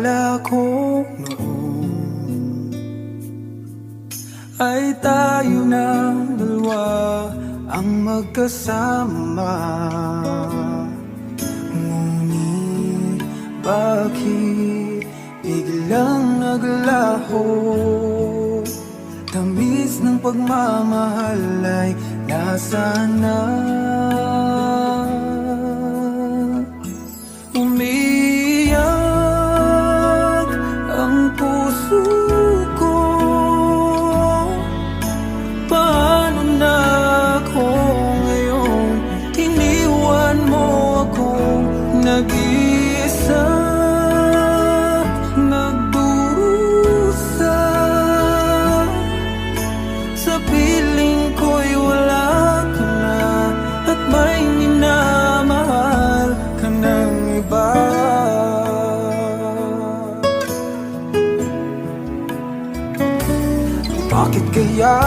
akala ko noon ay tayo ng dalawa ang magkasama. Ngunit bakit biglang naglaho? Tamis ng pagmamahal ay nasaan na? Umiyak ang puso ko. Paano na ako ngayon? Iniwan mo ako nag-iisa, nagdurusa. Sa piling ko'y wala ka na at may minamahal ka ng iba. Bakit kaya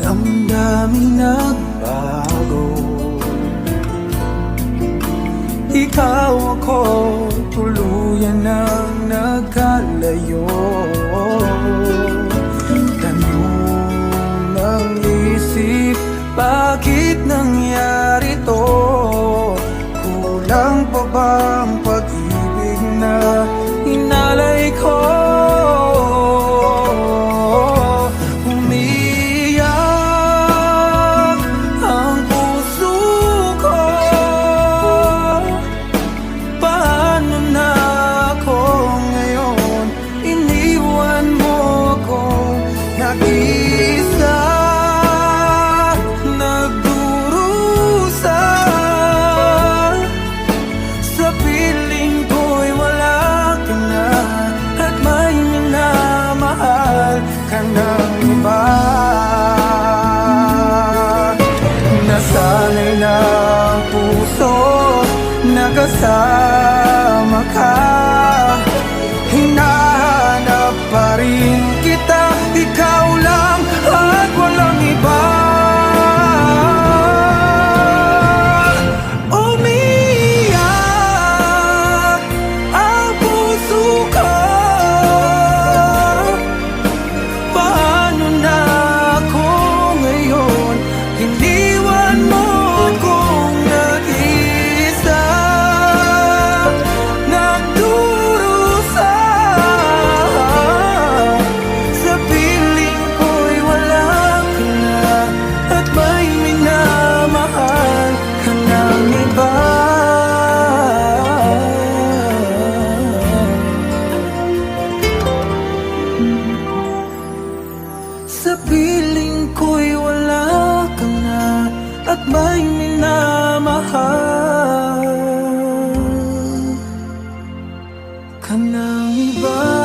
damdamin nagbago? Ikaw ako tuluyan ng nagkalayo. Tanong ng isip, bakit nangyari to? Kulang pa ba ang pag-ibig na inalay ko? Umiyak ang puso ko. Paano na ako ngayon? Iniwan mo ako nag-isa, nagdurusa. Sa piling ko'y wala ka na at may minamahal ka ng iba. Nasanay na ang puso, nakasama ka. Hinahanap pa rin kita, ikaw lang at walang iba. Umiyak ang puso ko. Paano na ako ngayon? Iniwan mo akong nag-isa, nagdurusa. Sa piling ko'y wala ka na at may minamahal ka ng iba. Sa piling ko'y wala ka na at may minamahal ka ng iba.